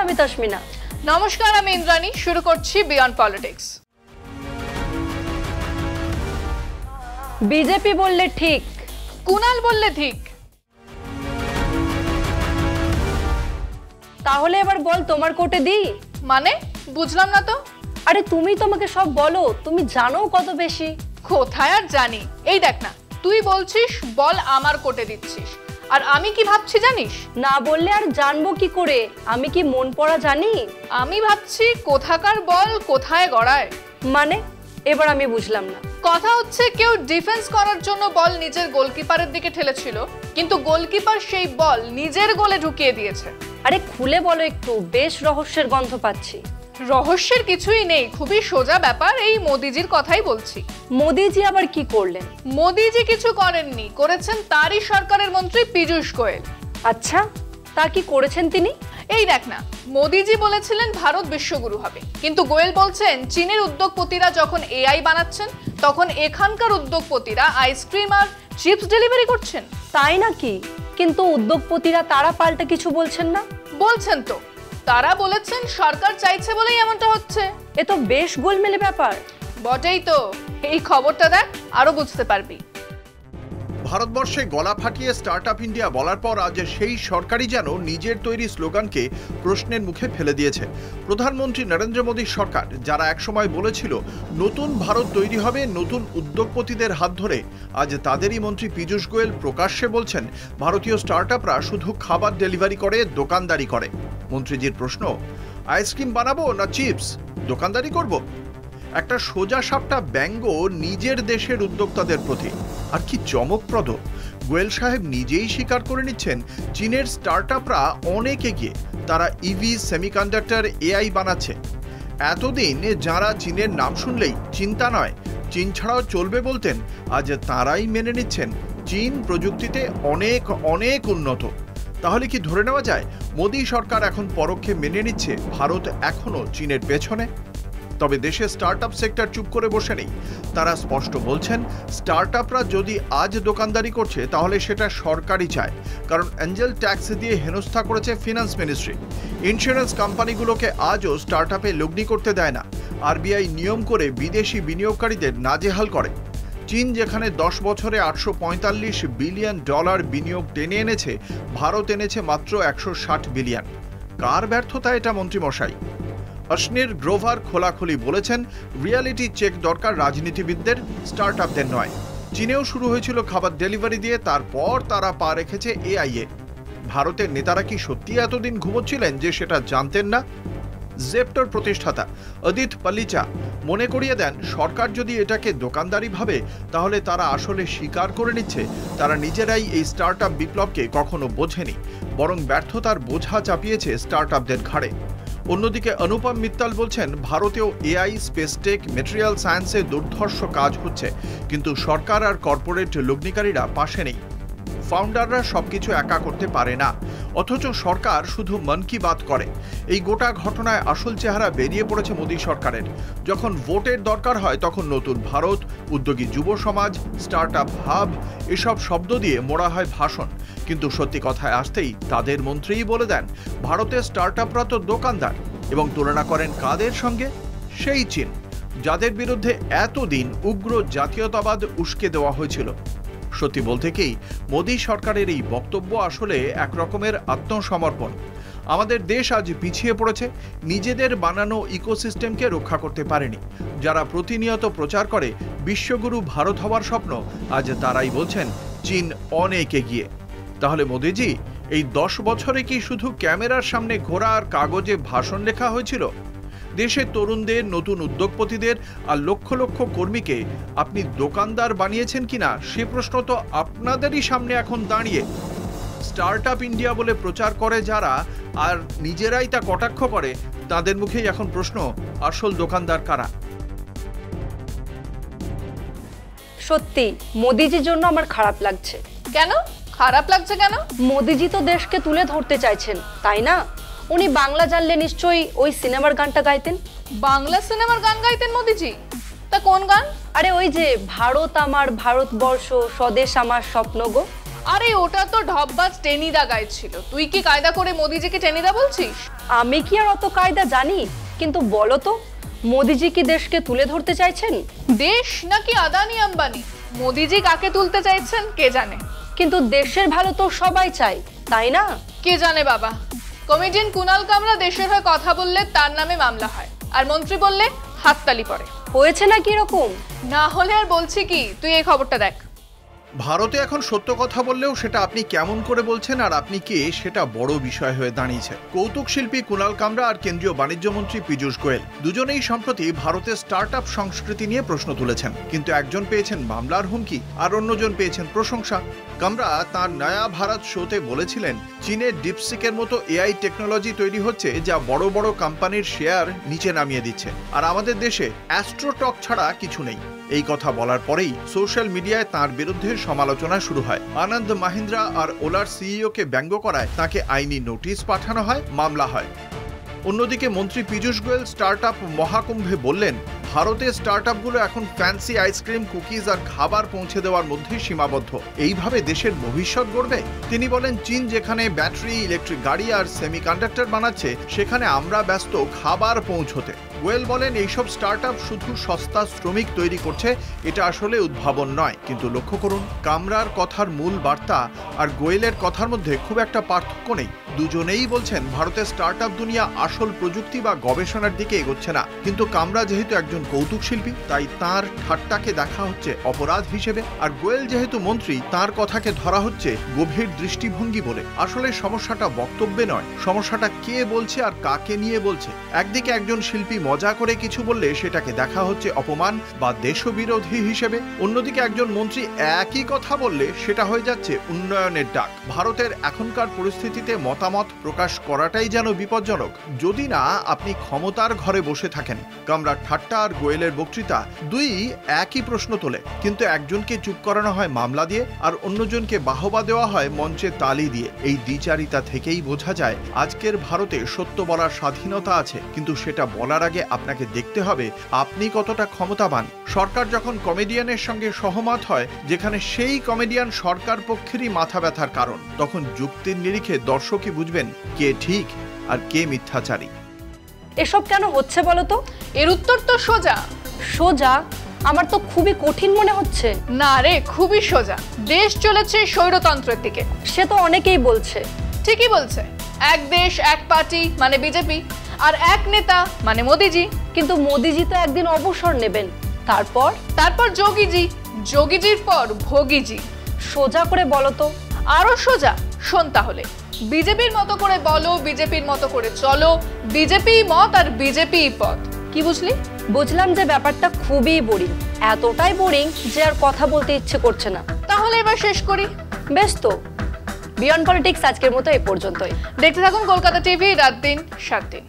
আমি তাসমিনা। নমস্কার, আমি ইন্দ্রাণী। শুরু করছি বিয়ন্ড পলিটিক্স। বিজেপি বললে ঠিক, কুনাল বললে ঠিক। তাহলে এবার বল তোমার কোর্টে দি। মানে বুঝলাম না তো। আরে তুমি তোমাকে সব বলো, তুমি জানো কত বেশি। কোথায় আর জানি, এই দেখ না, তুই বলছিস বল আমার কোর্টে দিচ্ছিস, আর আমি কি ভাবছি জানিস? না বললে আর জানবো কি করে, আমি কি মন পড়া জানি? আমি ভাবছি কোথাকার বল কোথায় গড়ায়। মানে এবার আমি বুঝলাম না। কথা হচ্ছে কেউ ডিফেন্স করার জন্য বল নিজের গোলকিপারের দিকে ঠেলেছিল, কিন্তু গোলকিপার সেই বল নিজের গোলে ঢুকিয়ে দিয়েছে। আরে খুলে বলো একটু, বেশ রহস্যের গন্ধ পাচ্ছি। রহস্যের কিছুই নেই, খুবই সোজা ব্যাপার। এই মোদিজির কথাই বলছি। মোদিজি আবার কি করলেন? মোদিজি কিছু করেননি, করেছেন তারই সরকারের মন্ত্রী পীযূষ গোয়েল। আচ্ছা, তা কি করেছেন তিনি? এই দেখ না, মোদিজি বলেছিলেন ভারত বিশ্বগুরু হবে, কিন্তু গোয়েল বলছেন চীনের উদ্যোগপতিরা যখন এআই বানাচ্ছেন তখন এখানকার উদ্যোগপতিরা আইসক্রিম আর চিপস ডেলিভারি করছেন। তাই নাকি? কিন্তু উদ্যোগপতিরা তারা পাল্টা কিছু বলছেন না। বলছেন তো, তারা বলেছেন সরকার চাইছে বলেই এমনটা হচ্ছে। এ তো বেশ গোলমেলে ব্যাপার। বটেই তো, এই খবরটা দেখ, আরো বুঝতে পারবি। ভারতবর্ষে গলা ফাটিয়ে স্টার্টআপ ইন্ডিয়া বলার পর আজ সেই সরকারই যেন নিজের তৈরি স্লোগানকে প্রশ্নের মুখে ফেলে দিয়েছে। প্রধানমন্ত্রী নরেন্দ্র মোদীর সরকার, যারা একসময় বলেছিল নতুন ভারত তৈরি হবে নতুন উদ্যোগপতিদের হাত ধরে, আজ তাদেরই মন্ত্রী পীযূষ গোয়েল প্রকাশ্যে বলছেন ভারতীয় স্টার্টআপরা শুধু খাবার ডেলিভারি করে, দোকানদারি করে। মন্ত্রীজির প্রশ্ন, আইসক্রিম বানাবো না চিপস, দোকানদারি করব? একটা সোজা সাপটা ব্যঙ্গ নিজের দেশের উদ্যোক্তাদের প্রতি। আর কি চমকপ্রদ, গোয়েল সাহেব নিজেই স্বীকার করে নিচ্ছেন চীনের স্টার্টআপরা অনেক এগিয়ে, তারা ইভি, সেমিকন্ডাক্টর, এআই বানাচ্ছে। এতদিন যারা চীনের নাম শুনলেই চিন্তা নয়, চীন ছাড়াও চলবে বলতেন, আজ তারাই মেনে নিচ্ছেন চীন প্রযুক্তিতে অনেক অনেক উন্নত। তাহলে কি ধরে নেওয়া যায় মোদী সরকার এখন পরোক্ষে মেনে নিচ্ছে ভারত এখনো চীনের পেছনে? তবে দেশে স্টার্টআপ সেক্টর চুপ করে বসে নেই। তারা স্পষ্ট বলছেন স্টার্টআপরা যদি আজ দোকানদারি করছে তাহলে সেটা সরকারই চায়, কারণ অ্যাঞ্জেল ট্যাক্স দিয়ে হেনস্থা করেছে ফিনান্স মিনিস্ট্রি। ইন্স্যুরেন্স কোম্পানিগুলোকে আজও স্টার্টআপে লগ্নি করতে দেয় না। আরবিআই নিয়ম করে বিদেশি বিনিয়োগকারীদের নাজেহাল করে। চীন যেখানে 10 বছরে $845 বিলিয়ন বিনিয়োগ টেনে এনেছে, ভারত এনেছে মাত্র 160 বিলিয়ন। কার ব্যর্থতা এটা মন্ত্রীমশাই? অশ্নির গ্রোভার খোলাখুলি বলেছেন রিয়ালিটি চেক দরকার রাজনীতিবিদদের, স্টার্টআপদের নয়। চীনেও শুরু হয়েছিল খাবার ডেলিভারি দিয়ে, তারপর তারা পা রেখেছে এআইয়ে। ভারতের নেতারা কি সত্যি এতদিন ঘুমোচ্ছিলেন যে সেটা জানতেন না? জেপ্টোর প্রতিষ্ঠাতা অদিত পালিচা মনে করিয়ে দেন, সরকার যদি এটাকে দোকানদারি ভাবে তাহলে তারা আসলে স্বীকার করে নিচ্ছে তারা নিজেরাই এই স্টার্টআপ বিপ্লবকে কখনো বোঝেনি, বরং ব্যর্থতার বোঝা চাপিয়েছে স্টার্টআপদের ঘাড়ে। অন্যদিকে অনুপম মিত্তাল বলছেন ভারতেও এআই, স্পেসটেক, মেটেরিয়াল সায়েন্সে দুর্ধর্ষ কাজ হচ্ছে, কিন্তু সরকার আর কর্পোরেট লগ্নিকারীরা পাশে নেই। ফাউন্ডাররা সবকিছু একা করতে পারে না, অথচ সরকার শুধু মন কি বাত করে। এই গোটা ঘটনায় আসল চেহারা বেরিয়ে পড়েছে মোদী সরকারের। যখন ভোটের দরকার হয় তখন নতুন ভারত, উদ্যোগী যুব সমাজ, স্টার্টআপ হাব এসব শব্দ দিয়ে মোড়া হয় ভাষণ, কিন্তু সত্যি কথায় আসতেই তাদের মন্ত্রীই বলে দেন ভারতের স্টার্টআপরা তো দোকানদার, এবং তুলনা করেন কাদের সঙ্গে? সেই চীন, যাদের বিরুদ্ধে এতদিন উগ্র জাতীয়তাবাদ উস্কে দেওয়া হয়েছিল। সত্যি বলতে কি, মোদী সরকারের এই বক্তব্য আসলে এক রকমের আত্মসমর্পণ। আমাদের দেশ আজ পিছিয়ে পড়েছে, নিজেদের বানানো ইকোসিস্টেমকে রক্ষা করতে পারেনি। যারা প্রতিনিয়ত প্রচার করে বিশ্বগুরু ভারত হওয়ার স্বপ্ন, আজ তারাই বলছেন চীন অনেক এগিয়ে। তাহলে মোদিজি, এই 10 বছরে কি শুধু ক্যামেরার সামনে ঘোরা আর কাগজে ভাষণ লেখা হয়েছিল? দেশের তরুণদের, নতুন উদ্যোগপতিদের আর লক্ষ লক্ষ কর্মীকে আপনি দোকানদার বানিয়েছেন কিনা সে প্রশ্ন তো আপনাদেরই সামনে এখন দাঁড়িয়ে। স্টার্টআপ ইন্ডিয়া বলে প্রচার করে যারা আর নিজেরাই তা কটাক্ষ করে, তাদের মুখেই এখন প্রশ্ন, আসল দোকানদার কারা? সত্যি মোদিজির জন্য আমার খারাপ লাগছে। কেন খারাপ লাগছে কেন? মোদিজি তো দেশকে তুলে ধরতে চাইছেন, তাই না? উনি বাংলা জানলে নিশ্চয়ই ওই সিনেমার গানটা গাইতেন। বাংলা সিনেমার গান গাইতেন মোদিজি? তা কোন গান? আরে ওই যে ভারত আমার ভারতবর্ষ, স্বদেশ আমার স্বপ্ন গো। আরে ওটা তো ঢপবাজ টেনিদা গাইছিল, তুই কি কায়দা করে মোদিজিকে টেনিদা বলছিস? আমি কি আর অত কায়দা জানি, কিন্তু বলো তো মোদিজি কি দেশকে তুলে ধরতে চাইছেন? দেশ নাকি আদানি আম্বানি? মোদিজি কাকে তুলতে চাইছেন কে জানে। কিন্তু দেশের ভালো তো সবাই চায়, তাই না? কে জানে বাবা। কমেডিয়ান কুনাল কামরা দেশের হয়ে কথা বললে তার নামে মামলা হয়, আর মন্ত্রী বললে হাততালি পড়ে। হয়েছে নাকি এরকম? না হলে আর বলছি কি, তুই এই খবরটা দেখ। ভারতে এখন সত্য কথা বললেও সেটা আপনি কেমন করে বলছেন আর আপনি কে, সেটা বড় বিষয় হয়ে দাঁড়িয়েছে। কৌতুক শিল্পী কুনাল কামরা আর কেন্দ্রীয় বাণিজ্য মন্ত্রী পীযূষ গোয়েল দুজনেই সম্প্রতি ভারতের স্টার্ট আপ সংস্কৃতি নিয়ে প্রশ্ন তুলেছেন, কিন্তু একজন পেয়েছেন মামলার হুমকি আর অন্যজন পেয়েছেন প্রশংসা। কামরা তাঁর নয়া ভারত শোতে বলেছিলেন, চীনের ডিপসিকের মতো এআই টেকনোলজি তৈরি হচ্ছে যা বড় বড় কোম্পানির শেয়ার নিচে নামিয়ে দিচ্ছে, আর আমাদের দেশে অ্যাস্ট্রোটক ছাড়া কিছু নেই। এই কথা বলার পরেই সোশ্যাল মিডিয়ায় তাঁর বিরুদ্ধে সমালোচনা শুরু হয়। আনন্দ মাহিন্দ্রা আর ওলার সিইওকে ব্যঙ্গ করায় তাকে আইনি নোটিশ পাঠানো হয়, মামলা হয়। অন্যদিকে মন্ত্রী পীযূষ গোয়েল স্টার্ট আপ মহাকুম্ভে বললেন, ভারতের স্টার্ট আপগুলো এখন ফ্যান্সি আইসক্রিম, কুকিজ আর খাবার পৌঁছে দেওয়ার মধ্যে সীমাবদ্ধ। এইভাবে দেশের ভবিষ্যৎ গড়বে? তিনি বলেন, চীন যেখানে ব্যাটারি, ইলেকট্রিক গাড়ি আর সেমিকন্ডাক্টর বানাচ্ছে, সেখানে আমরা ব্যস্ত খাবার পৌঁছতে। গোয়েল বলেন, এইসব স্টার্ট আপ শুধু সস্তা শ্রমিক তৈরি করছে, এটা আসলে উদ্ভাবন নয়। কিন্তু লক্ষ্য করুন, কামরার কথার মূল বার্তা আর গোয়েলের কথার মধ্যে খুব একটা পার্থক্য নেই। দুজনেই বলছেন ভারতের স্টার্ট আপ দুনিয়া আসল প্রযুক্তি বা গবেষণার দিকে এগোচ্ছে না। কিন্তু কামরা যেহেতু একজন কৌতুক শিল্পী, তাই তার ঠাট্টাকে দেখা হচ্ছে অপরাধ হিসেবে, আর গোয়েল যেহেতু মন্ত্রী, তার কথাকে ধরা হচ্ছে গভীর দৃষ্টিভঙ্গি বলে। আসলে সমস্যাটা বক্তব্যে নয়, সমস্যাটা কে বলছে আর কাকে নিয়ে বলছে। একদিকে একজন শিল্পী মজা করে কিছু বললে সেটাকে দেখা হচ্ছে অপমান বা দেশবিরোধী হিসেবে, অন্যদিকে একজন মন্ত্রী একই কথা বললে সেটা হয়ে যাচ্ছে উন্নয়নের ডাক। ভারতের এখনকার পরিস্থিতিতে মতামত প্রকাশ করাটাই যেন বিপজ্জনক, যদি না আপনি ক্ষমতার ঘরে বসে থাকেন। কামরার ঠাট্টা আর গোয়েলের বক্তৃতা দুই একই প্রশ্ন তোলে, কিন্তু একজনকে চুপ করানো হয় মামলা দিয়ে আর অন্যজনকে বাহবা দেওয়া হয় মঞ্চে তালি দিয়ে। এই দ্বিচারিতা থেকেই বোঝা যায় আজকের ভারতে সত্য বলার স্বাধীনতা আছে, কিন্তু সেটা বলার আগে আপনাকে দেখতে হবে আপনি কতটা ক্ষমতাবান। সরকার যখন কমেডিয়ানের সঙ্গে সহমত হয়, যেখানে সেই কমেডিয়ান সরকার পক্ষেরই মাথা ব্যথার কারণ, তখন যুক্তির নিরিখে দর্শকই বুঝবেন কে ঠিক আর কে মিথ্যাচারী। এসব কেন হচ্ছে বলো তো? এর উত্তর তো সোজা। সোজা? আমার তো খুবই কঠিন মনে হচ্ছে। না রে, খুবই সোজা। দেশ চলেছে স্বৈরতন্ত্রের দিকে। সে তো অনেকেই বলছে। ঠিকই বলছে। এক দেশ এক পার্টি মানে বিজেপি, আর এক নেতা মানে মোদিজি। কিন্তু মোদিজি তো একদিন অবসর নেবেন, তারপর যোগীজি, যোগীজির পর ভোগীজি। সোজা করে বলো তো। আরো সোজা, শোন তাহলে। বিজেপির মতো করে বলো, বিজেপির মতো করে চলো, বিজেপি মত আর বিজেপি পথ। কি বুঝলি? বুঝলাম যে ব্যাপারটা খুবই বোরিং, এতটাই বোরিং যে আর কথা বলতে ইচ্ছে করছে না। তাহলে এবার শেষ করি। বেশ তো, বিয়ন্ড পলিটিক্স আজকের মতো এ পর্যন্তই। দেখতে থাকুন কলকাতা টিভি, রাত দিন 7 দিন।